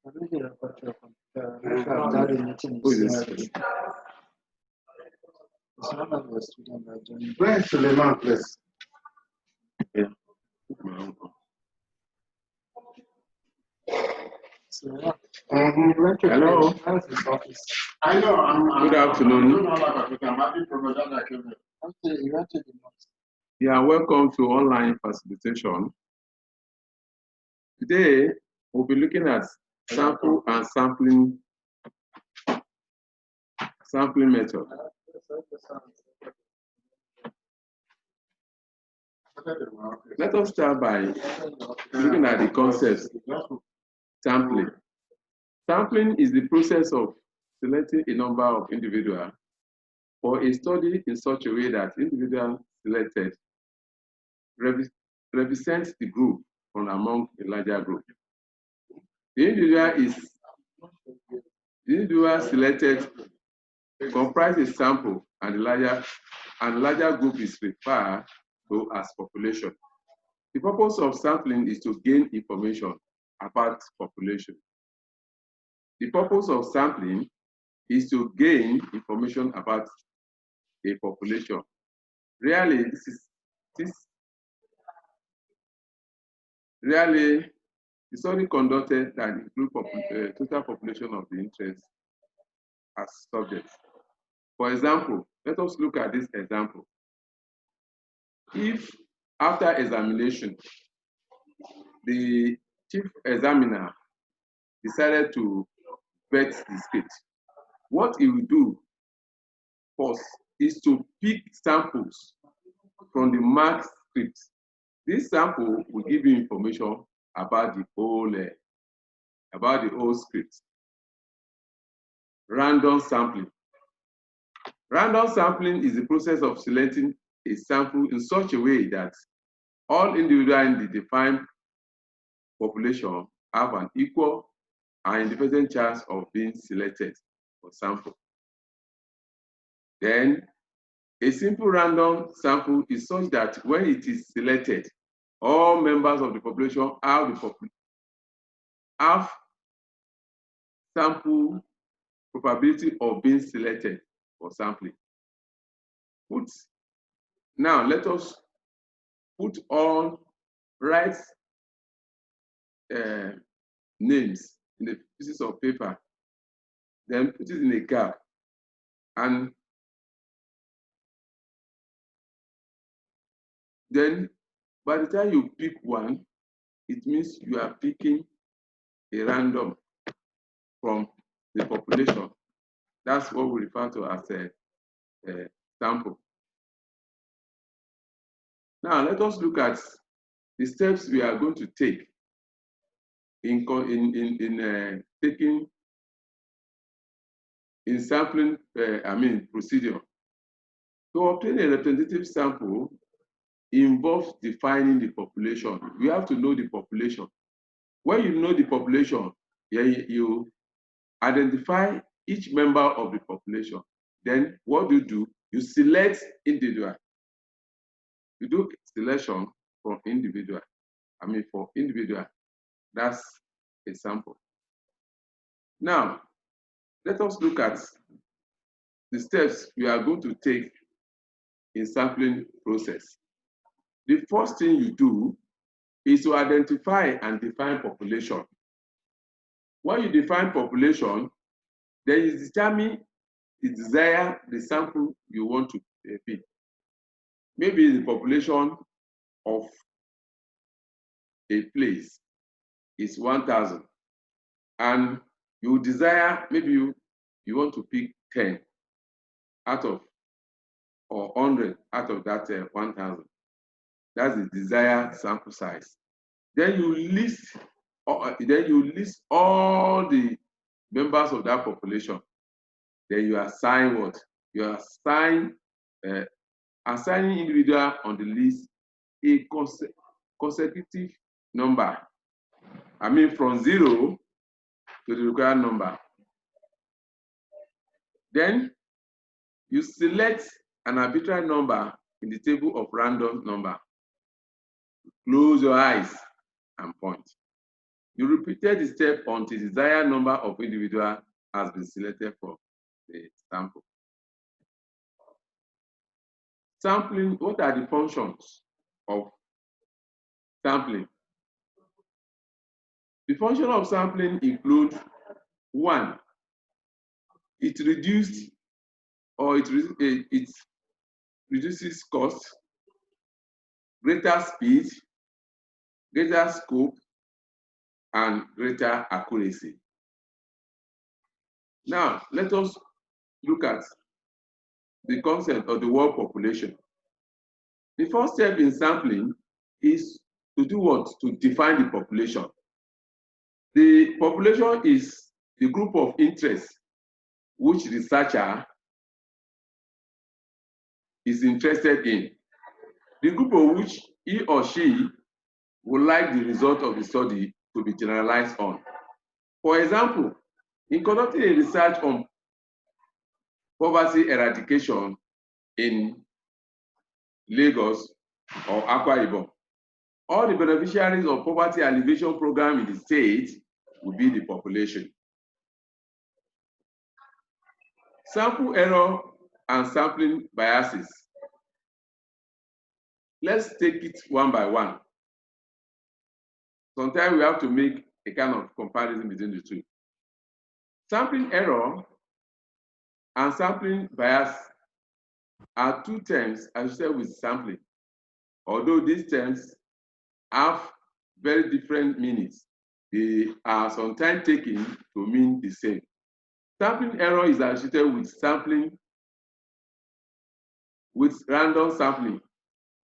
Where is Suleiman, please? Yeah. Hello. I know. Good afternoon. Yeah, welcome to online facilitation. Today, we'll be looking at sample and sampling method. Let us start by looking at the concepts. Sampling. Sampling is the process of selecting a number of individuals for a study in such a way that individual selected represents the group from among a larger group. The individual selected comprises a sample, and the larger group is referred to as population. The purpose of sampling is to gain information about population. The purpose of sampling is to gain information about a population. Really, the study conducted that include total population of the interest as subjects. For example, let us look at this example. If after examination, the chief examiner decided to vet the script, what he will do first is to pick samples from the marked script. This sample will give you information about the whole script. Random sampling. Random sampling is the process of selecting a sample in such a way that all individuals in the defined population have an equal and independent chance of being selected for sample. Then, a simple random sample is such that when it is selected, all members of the population have sample probability of being selected for sampling. Now, let us put all right names in a pieces of paper, then put it in a gap, and then by the time you pick one, it means you are picking a random from the population. That's what we refer to as a sample. Now, let us look at the steps we are going to take in sampling procedure. To obtain a representative sample involves defining the population. We have to know the population. When you know the population, you identify each member of the population. Then what do? You select individual. You do selection for individual. For individual. That's a sample. Now, let us look at the steps we are going to take in sampling process. The first thing you do is to identify and define population. When you define population, then you determine the sample you want to pick. Maybe the population of a place is 1,000, and you desire, maybe you want to pick 10 out of, or 100 out of that 1,000. That's the desired sample size. Then you list all the members of that population. Then you assign what? You assign assigning individual on the list a consecutive number. From 0 to the required number. Then you select an arbitrary number in the table of random number. Close your eyes and point. You repeated the step until the desired number of individuals has been selected for the sample. Sampling, what are the functions of sampling? The function of sampling include: one, it reduces cost, greater speed, greater scope, and greater accuracy. Now, let us look at the concept of the world population. The first step in sampling is to do what? To define the population. The population is the group of interest which researcher is interested in, the group of which he or she would like the result of the study to be generalized on. For example, in conducting a research on poverty eradication in Lagos or Akwa Ibom, all the beneficiaries of poverty alleviation program in the state will be the population. Sample error and sampling biases. Let's take it one by one. Sometimes we have to make a kind of comparison between the two. Sampling error and sampling bias are two terms associated with sampling. Although these terms have very different meanings, they are sometimes taken to mean the same. Sampling error is associated with sampling with random sampling,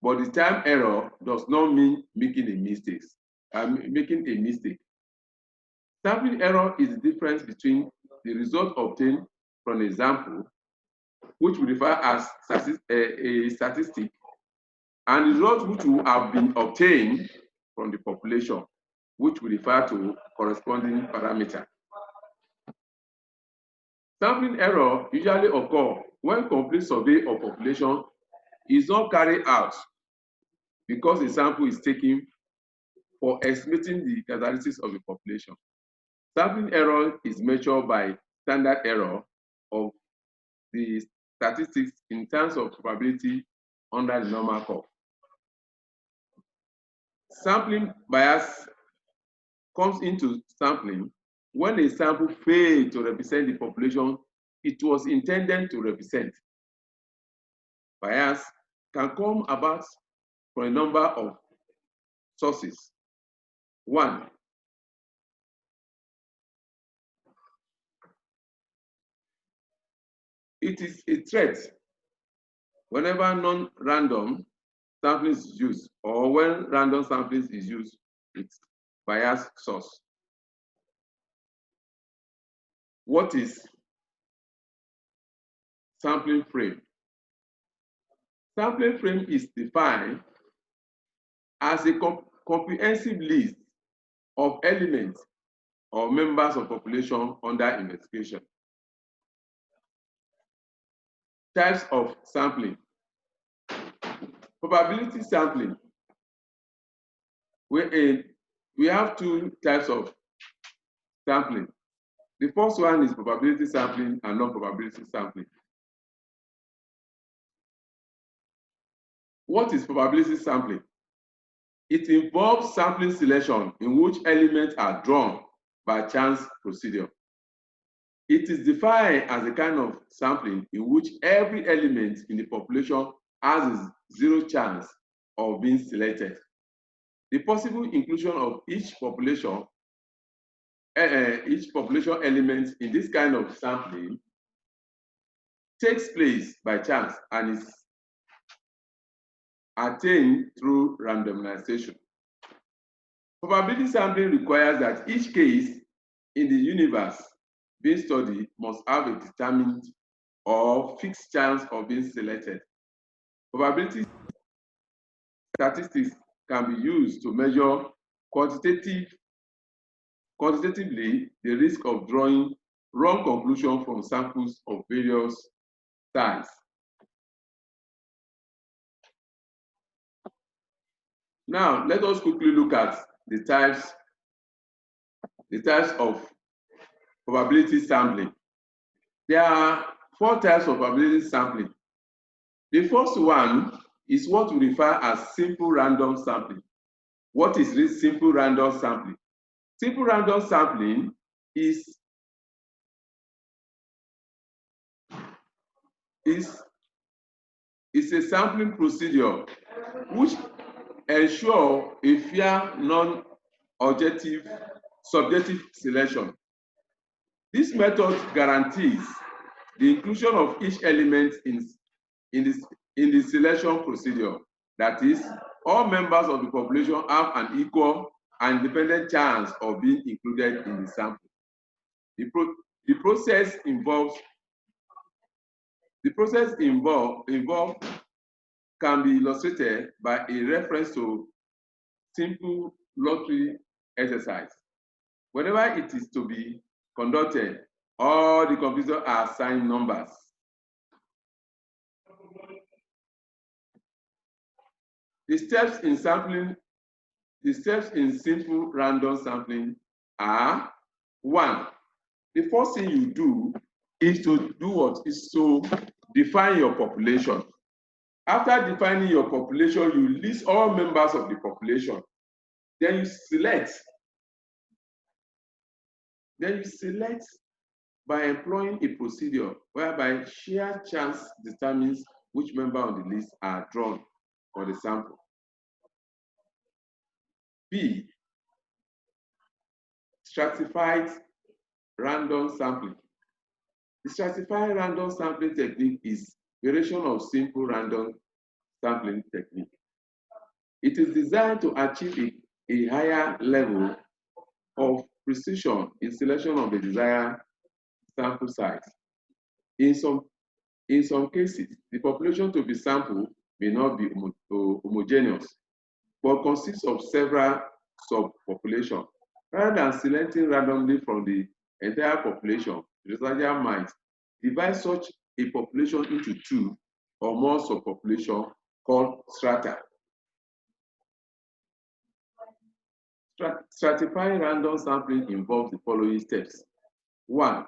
but the term error does not mean making a mistake. Sampling error is the difference between the result obtained from a sample, which we refer as a statistic, and the result which will have been obtained from the population, which we refer to corresponding parameter. Sampling error usually occurs when complete survey of population is not carried out because a sample is taken for estimating the characteristics of the population. Sampling error is measured by standard error of the statistics in terms of probability under the normal curve. Sampling bias comes into sampling when a sample fails to represent the population it was intended to represent. Bias can come about from a number of sources. One, it is a threat whenever non-random sampling is used, or when random sampling is used with bias source. What is sampling frame? Sampling frame is defined as a comprehensive list of elements or members of population under investigation. Types of sampling. Probability sampling. We have two types of sampling. The first one is probability sampling and non-probability sampling. What is probability sampling? It involves sampling selection in which elements are drawn by chance procedure. It is defined as a kind of sampling in which every element in the population has a zero chance of being selected. The possible inclusion of each population element in this kind of sampling takes place by chance and is attained through randomization. Probability sampling requires that each case in the universe being studied must have a determined or fixed chance of being selected. Probability statistics can be used to measure quantitatively the risk of drawing wrong conclusions from samples of various size. Now, let us quickly look at the types the types of probability sampling. There are 4 types of probability sampling. The first one is what we refer as simple random sampling. What is this simple random sampling? Simple random sampling is a sampling procedure which ensure a fair, non-objective, subjective selection. This method guarantees the inclusion of each element in the selection procedure. That is, all members of the population have an equal and independent chance of being included in the sample. The process involved can be illustrated by a reference to simple lottery exercise. Whenever it is to be conducted, all the computers are assigned numbers. The steps in simple random sampling are: 1. The first thing you do is to do what? Is to define your population. After defining your population, you list all members of the population. Then you select by employing a procedure whereby sheer chance determines which member on the list are drawn for the sample. B. Stratified random sampling. The stratified random sampling technique is a variation of simple random sampling technique. It is designed to achieve a higher level of precision in selection of the desired sample size. In some cases, the population to be sampled may not be homogeneous, but consists of several subpopulations. Rather than selecting randomly from the entire population, the researcher might divide such a population into 2 or more subpopulations called strata. Stratifying random sampling involves the following steps. 1.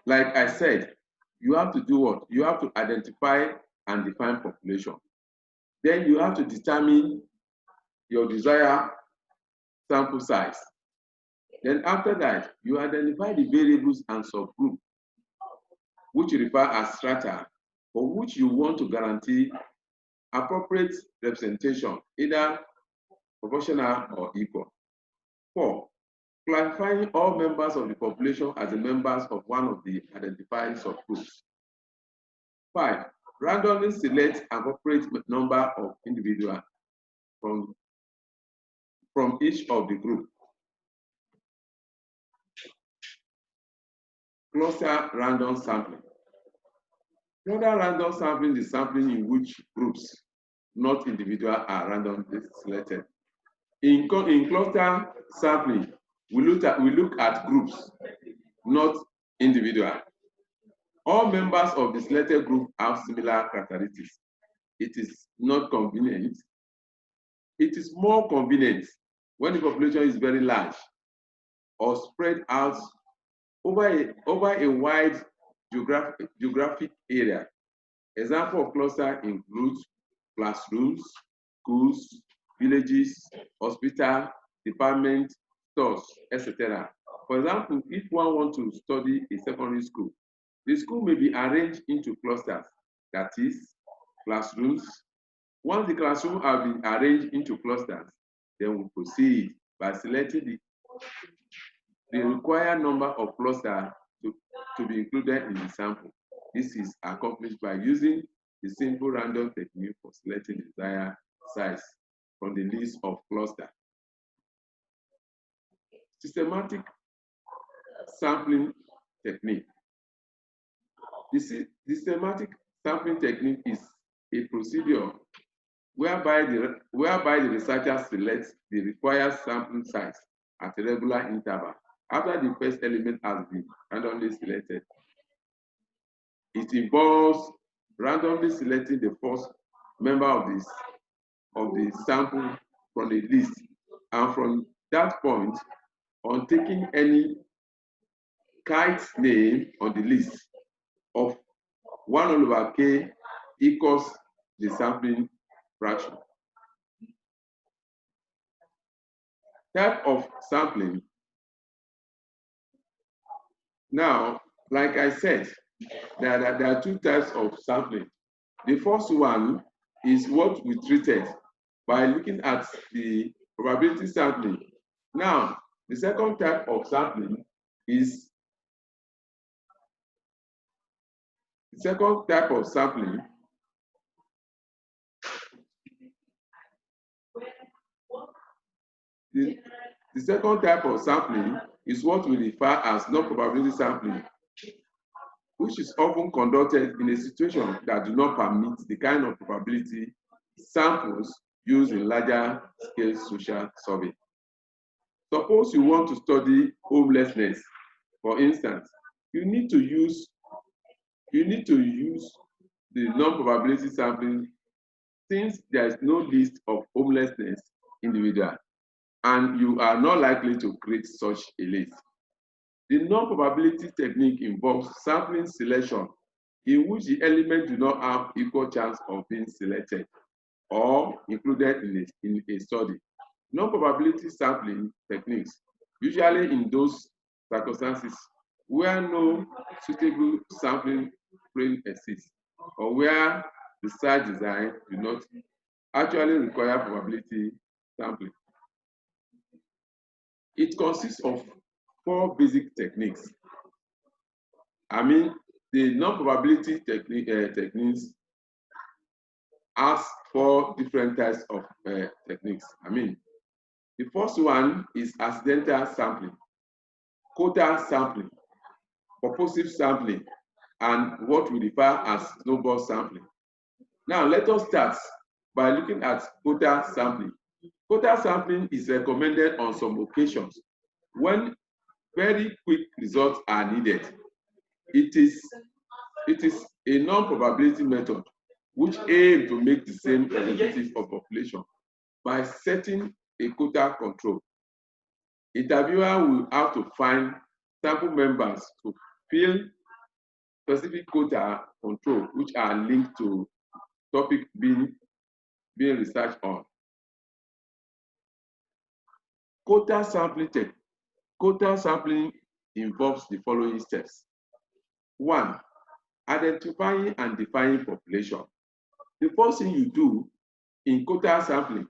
Like I said, you have to do what? You have to identify and define population. Then you have to determine your desired sample size. Then after that, you identify the variables and subgroups, which you refer as strata, for which you want to guarantee appropriate representation, either proportional or equal. 4. Classifying all members of the population as the members of one of the identified subgroups. 5. Randomly select an appropriate number of individuals from each of the group. Cluster random sampling. Cluster random sampling is sampling in which groups, not individuals, are randomly selected. In cluster sampling, we look at groups, not individuals. All members of the selected group have similar characteristics. It is not convenient. It is more convenient when the population is very large or spread out over a wide geographic area. Example of cluster includes classrooms, schools, villages, hospitals, departments, stores, etc. For example, if one wants to study a secondary school, the school may be arranged into clusters, that is, classrooms. Once the classrooms have been arranged into clusters, then we proceed by selecting the required number of clusters to be included in the sample. This is accomplished by using the simple random technique for selecting the desired size from the list of clusters. Systematic sampling technique. The systematic sampling technique is a procedure whereby the researcher selects the required sampling size at a regular interval after the first element has been randomly selected. It involves randomly selecting the first member of the sample from the list, and from that point, on taking any kite name on the list of 1/k equals the sampling fraction. Type of sampling. Now, like I said, there are two types of sampling. The first one is what we treated by looking at the probability sampling. Now, the second type of sampling is the second type of sampling is what we refer as non-probability sampling, which is often conducted in a situation that do not permit the kind of probability samples used in larger scale social survey. Suppose you want to study homelessness, for instance, you need to use the non-probability sampling since there is no list of homelessness individual and you are not likely to create such a list. The non-probability technique involves sampling selection in which the elements do not have equal chance of being selected or included in a study. Non-probability sampling techniques, usually in those circumstances where no suitable sampling frame exists or where the search design do not actually require probability sampling. It consists of 4 basic techniques. The non-probability techniques has 4 different types of techniques. The first one is accidental sampling, quota sampling, purposive sampling, and what we refer as snowball sampling. Now, let us start by looking at quota sampling. Quota sampling is recommended on some occasions when very quick results are needed. It is a non-probability method which aims to make the same representative of population by setting a quota control. Interviewer will have to find sample members to fill specific quota control which are linked to topic being researched on. Quota sampling involves the following steps. 1. Identifying and defining population. The first thing you do in quota sampling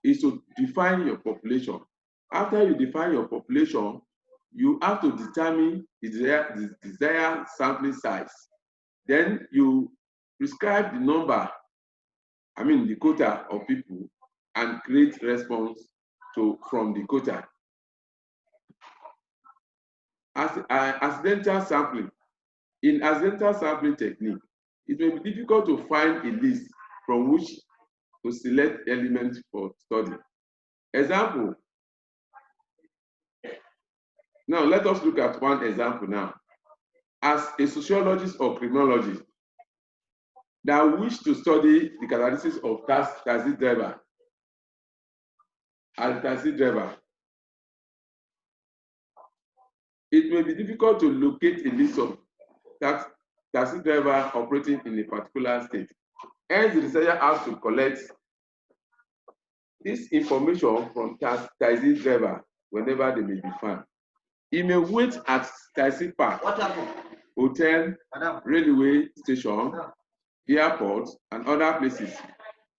is to define your population. After you define your population, you have to determine the desired sampling size. Then you prescribe the number, the quota of people, and create response from the quota. Accidental sampling. In accidental sampling technique, it may be difficult to find a list from which to select elements for study. Example. Now, let us look at one example now. As a sociologist or criminologist that wish to study the characteristics of taxi driver, it may be difficult to locate a list of taxi driver operating in a particular state. Hence, the researcher has to collect this information from taxi driver whenever they may be found. He may wait at taxi park, hotel, railway station, airport, and other places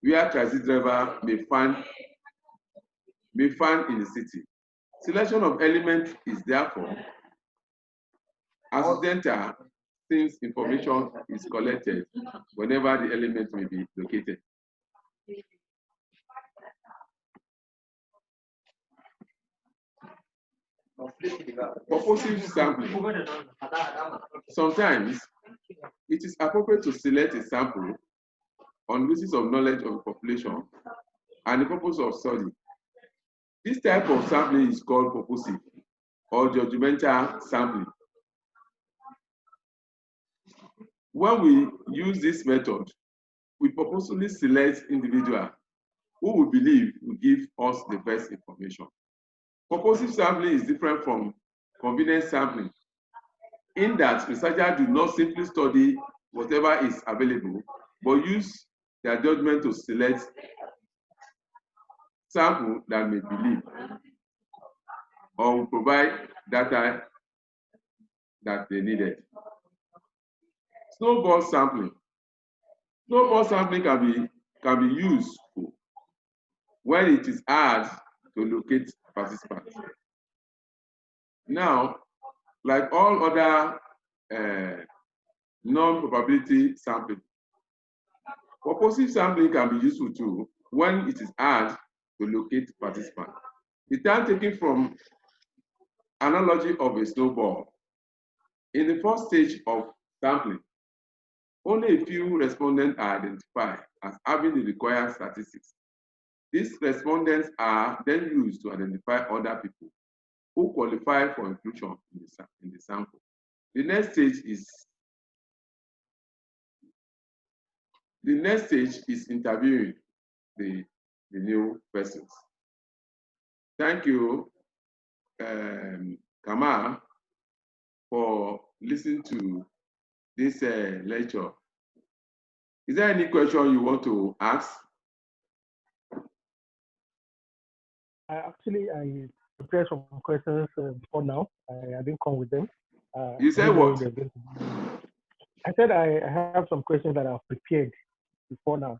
where taxi driver may find in the city. Selection of elements is therefore accidental since information is collected whenever the element may be located. Purposive sampling. Sometimes it is appropriate to select a sample on the basis of knowledge of the population and the purpose of study. This type of sampling is called purposive or judgmental sampling. When we use this method, we purposely select individuals who we believe will give us the best information. Purposive sampling is different from convenient sampling in that researchers do not simply study whatever is available, but use their judgment to select sample that may believe or will provide data that they needed. Snowball sampling. Snowball sampling can be useful when it is hard to locate participants. Now, like all other non-probability sampling, purposive sampling can be useful too when it is hard to locate participants. The time taken from analogy of a snowball. In the first stage of sampling, only a few respondents are identified as having the required statistics. These respondents are then used to identify other people who qualify for inclusion in the sample. The next stage is interviewing the new persons. Thank you, Kamal, for listening to this lecture. Is there any question you want to ask? I prepared some questions before now. I didn't come with them. You said what? I said I have some questions that I've prepared before now.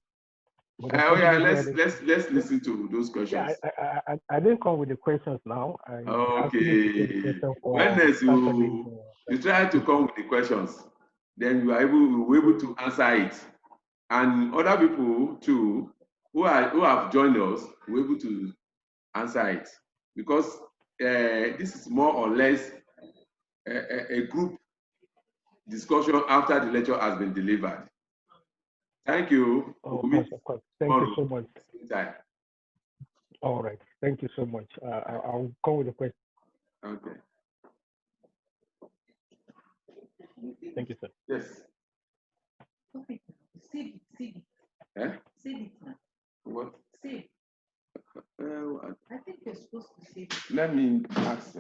Oh yeah, let's listen to those questions. Yeah, I didn't come with the questions now. Okay. Wellness, you try to come with the questions, then you will be able to answer it, and other people too who have joined us will be able to answer it, because this is more or less a group discussion after the lecture has been delivered. Thank you. Of course. Thank you so much. All right. Thank you so much. I'll go with the question. Okay. Thank you, sir. Yes. Okay. Save it. Eh? Save it now. What? Save. I think you're supposed to save it. Let me ask.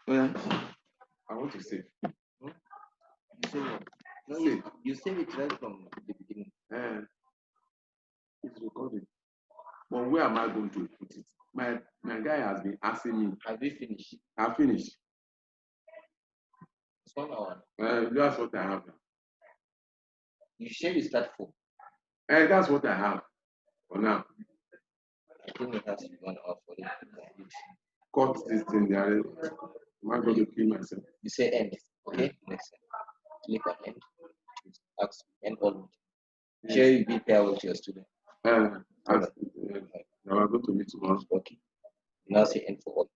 I want to save. So, no, you save it right from the beginning. It's recorded. But where am I going to put it? My guy has been asking me. Have you finished? I finished. It's 1 hour. That's what I have. You share you start 4. That's what I have for now. I think it has to be 1 hour for it to complete. Cut this thing there. Am I going to kill myself? You say end. Okay? Next time. Click on end. Ask end all. Share you be pair with your student. Now I'm going to meet tomorrow. Okay. Now say end for all.